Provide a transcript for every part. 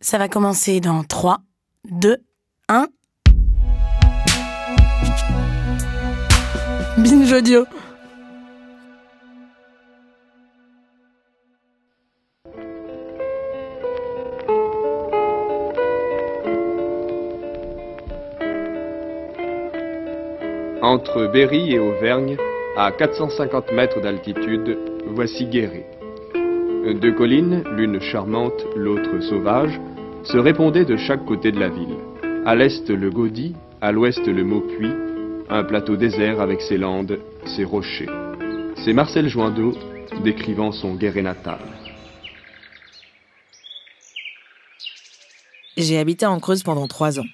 Ça va commencer dans 3, 2, 1. Binge audio. Entre Berry et Auvergne, à 450 mètres d'altitude, voici Guéret. Deux collines, l'une charmante, l'autre sauvage, se répondaient de chaque côté de la ville. À l'est le Gaudy, à l'ouest le Maupuy, un plateau désert avec ses landes, ses rochers. C'est Marcel Joindeau décrivant son Guéret natal. J'ai habité en Creuse pendant 3 ans.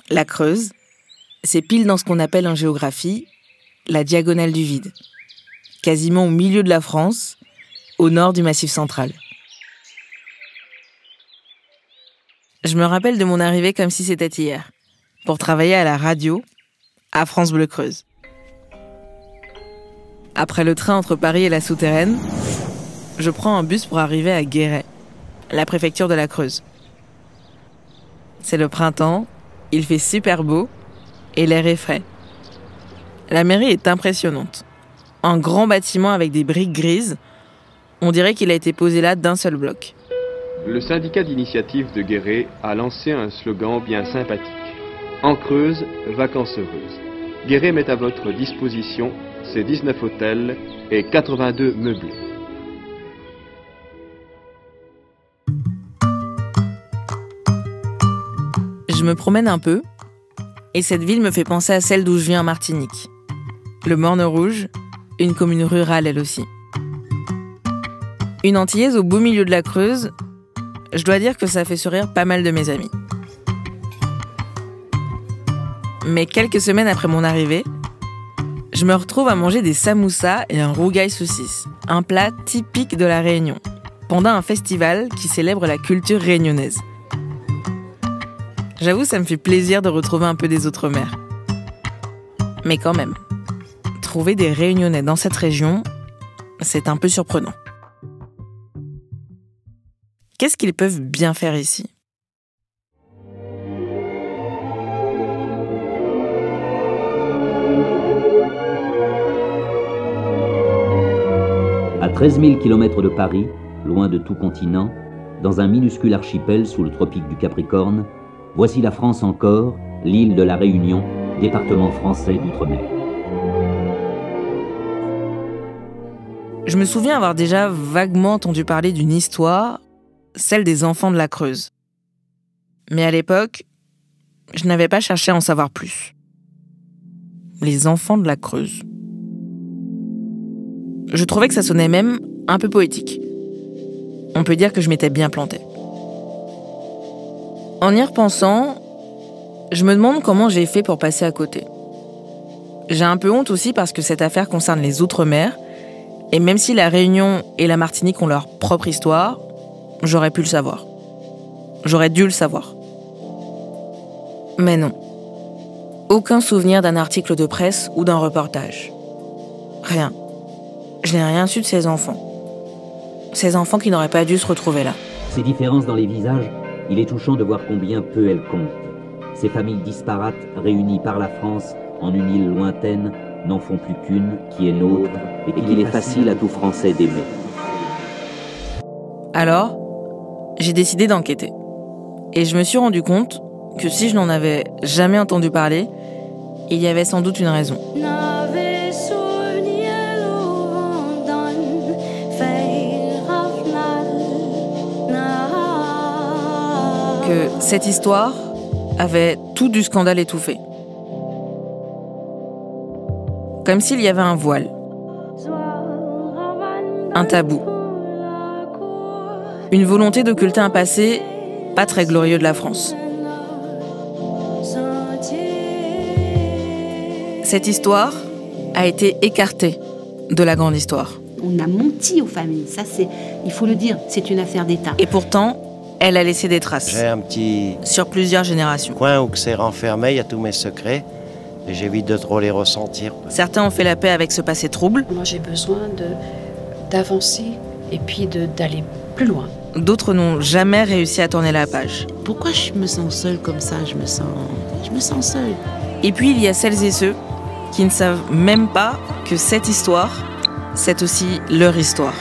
La Creuse, c'est pile dans ce qu'on appelle en géographie la diagonale du vide, quasiment au milieu de la France, au nord du Massif central. Je me rappelle de mon arrivée comme si c'était hier, pour travailler à la radio, à France Bleu Creuse. Après le train entre Paris et la Souterraine, je prends un bus pour arriver à Guéret, la préfecture de la Creuse. C'est le printemps, il fait super beau et l'air est frais. La mairie est impressionnante. Un grand bâtiment avec des briques grises, on dirait qu'il a été posé là d'un seul bloc. Le syndicat d'initiative de Guéret a lancé un slogan bien sympathique. En Creuse, vacances heureuses. Guéret met à votre disposition ses 19 hôtels et 82 meublés. Je me promène un peu, et cette ville me fait penser à celle d'où je viens en Martinique. Le Morne-Rouge, une commune rurale elle aussi. Une Antillaise au beau milieu de la Creuse, je dois dire que ça fait sourire pas mal de mes amis. Mais quelques semaines après mon arrivée, je me retrouve à manger des samoussas et un rougail saucisse, un plat typique de la Réunion, pendant un festival qui célèbre la culture réunionnaise. J'avoue, ça me fait plaisir de retrouver un peu des Outre-mer. Mais quand même, trouver des Réunionnais dans cette région, c'est un peu surprenant. Qu'est-ce qu'ils peuvent bien faire ici ? À 13 000 km de Paris, loin de tout continent, dans un minuscule archipel sous le tropique du Capricorne, voici la France encore, l'île de la Réunion, département français d'outre-mer. Je me souviens avoir déjà vaguement entendu parler d'une histoire, celle des enfants de la Creuse. Mais à l'époque, je n'avais pas cherché à en savoir plus. Les enfants de la Creuse. Je trouvais que ça sonnait même un peu poétique. On peut dire que je m'étais bien plantée. En y repensant, je me demande comment j'ai fait pour passer à côté. J'ai un peu honte aussi parce que cette affaire concerne les Outre-mer, et même si la Réunion et la Martinique ont leur propre histoire, j'aurais pu le savoir. J'aurais dû le savoir. Mais non. Aucun souvenir d'un article de presse ou d'un reportage. Rien. Je n'ai rien su de ces enfants. Ces enfants qui n'auraient pas dû se retrouver là. Ces différences dans les visages, il est touchant de voir combien peu elles comptent. Ces familles disparates, réunies par la France en une île lointaine, n'en font plus qu'une, qui est nôtre, et qu'il est facile à tout Français d'aimer. Alors, j'ai décidé d'enquêter. Et je me suis rendu compte que si je n'en avais jamais entendu parler, il y avait sans doute une raison. Que cette histoire avait tout du scandale étouffé. Comme s'il y avait un voile, un tabou, une volonté d'occulter un passé pas très glorieux de la France. Cette histoire a été écartée de la grande histoire. On a menti aux familles, ça c'est, il faut le dire, c'est une affaire d'État. Et pourtant, elle a laissé des traces. J'ai un petit sur plusieurs générations. coin où c'est renfermé, il y a tous mes secrets. Et j'évite de trop les ressentir. Certains ont fait la paix avec ce passé trouble. Moi, j'ai besoin d'avancer et puis d'aller plus loin. d'autres n'ont jamais réussi à tourner la page. Pourquoi je me sens seule comme ça? Je me sens seule. Et puis il y a celles et ceux qui ne savent même pas que cette histoire, c'est aussi leur histoire.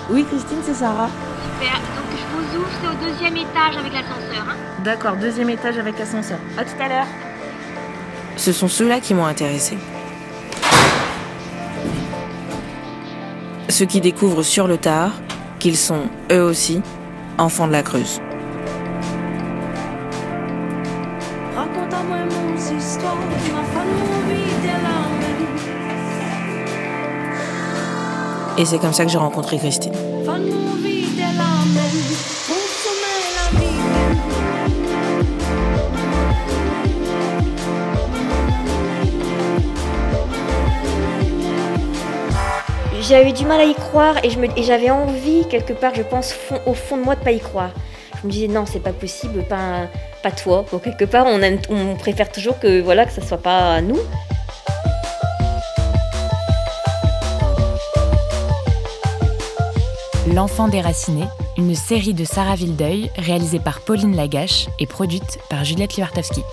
Oui, Christine, c'est Sarah. Super, donc je vous ouvre, c'est au 2e étage avec l'ascenseur. Hein. D'accord, 2e étage avec ascenseur. À tout à l'heure. Ce sont ceux-là qui m'ont intéressée. Ceux qui découvrent sur le tard qu'ils sont, eux aussi, enfants de la Creuse. Raconte-moi mon histoire, ma famille de la mer. Et c'est comme ça que j'ai rencontré Christine. J'avais du mal à y croire et j'avais envie, quelque part, je pense, au fond de moi, de pas y croire. Je me disais non, c'est pas possible, pas toi. Donc, quelque part, on préfère toujours que ça soit pas nous. L'enfant déraciné, une série de Sarah Vildeuil réalisée par Pauline Lagache et produite par Juliette Liwartowski.